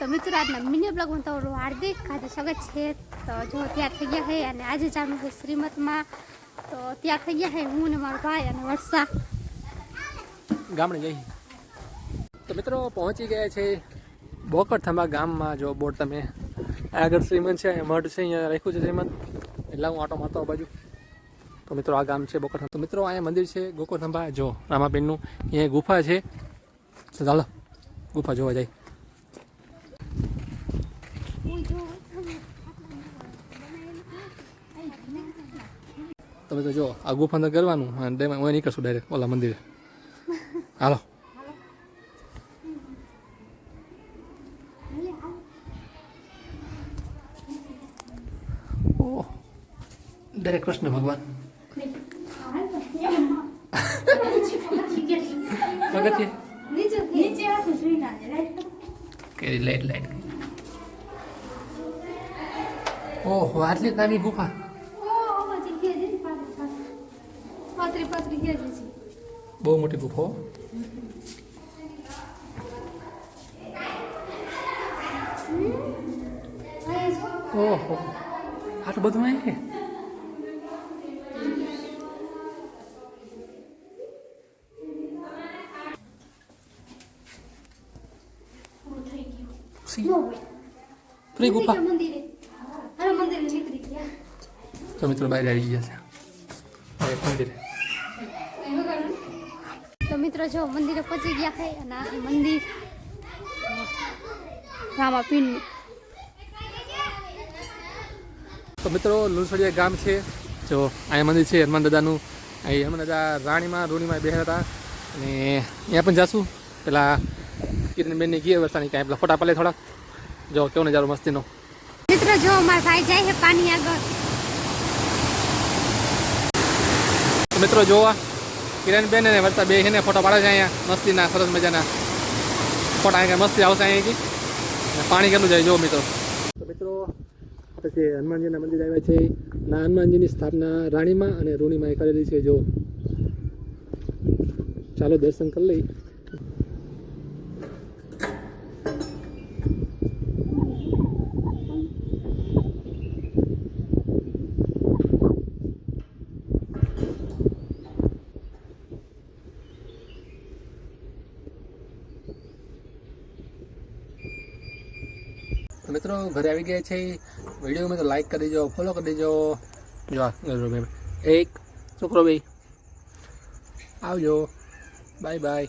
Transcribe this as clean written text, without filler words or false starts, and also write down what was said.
તો મિત્રો આજના મિની બ્લોગમાં તમારું હાર્દિક સ્વાગત છે। તો જો તૈયાર થઈ ગયા છે અને આજે જવાનું છે શ્રીમતમાં। તો તૈયાર થઈ ગયા છે હું ને મારો ભાઈ અને વર્ષા ગામડે જઈ। તો મિત્રો પહોંચી ગયા છે બોકરથંભા ગામમાં। જો બોર્ડ તમે આગળ શ્રીમંત છે, મઢ છે, અહીંયા રાખ્યું છે શ્રીમંત, એટલે હું આટો મારતો બાજુ। તો મિત્રો આ ગામ છે બોકરથંભા। તો મિત્રો અહીંયા મંદિર છે ગોકરથંભા, જો રામાબેનનું, અહીંયા ગુફા છે, ચાલો ગુફા જોવા જાય। તમે તો જો આ ગુફા અંદર કરવાનું અને ડેમાં હું નીકળશું ડાયરેક્ટ ઓલા મંદિરે, હાલો। ઓહ, ડાયરેક્ટ કૃષ્ણ ભગવાન કેરી લાઈટ ઓહો, આટલી નાની ગુફા। બહુ મોટી ગુફા। ઓહો, આટલું બધું અહીં ગુફા। તો મિત્રો બહાર આવી ગયા છે મંદિરે। તો મિત્રો જો મંદિરે પહોંચી ગયા છે અને આ મંદિર રામાપીરનું। તો મિત્રો લુણસોડિયા ગામ છે, જો અહીંયા મંદિર છે હનુમાન દાદાનું। અહીં હનુમાન દાદા રાણીમાં રૂણીમાં બેઠા હતા અને અહીંયા પણ જાશું। પેલા કિરણબેનની ગીર વર્ષાની કાંઈ પેલા ફોટા પાડે થોડાક, જો કેવો નજારો મસ્તીનો। મિત્રો જો મારા ભાઈ જાય છે પાણી આગળ। મિત્રો જોવા કિરણબેન અને વર્ષા બે છે ને ફોટા પાડે છે અહીંયા મસ્તીના, સરસ મજાના ફોટા। અહીંયા મસ્તી આવશે અહીંયાથી, પાણી કેટલું જાય જો મિત્રો। તો મિત્રો આપણે હનુમાનજીના મંદિર આવ્યા છે ના, હનુમાનજીની સ્થાપના રાણીમાં અને રૂણીમાં કરેલી છે। જો ચાલો દર્શન કરી લઈ। મિત્રો ઘરે આવી ગયા છે। વિડીયોમાં તો લાઈક કરી દેજો, ફોલો કરી દેજો। જો એક છોકરો ભાઈ આવજો, બાય બાય।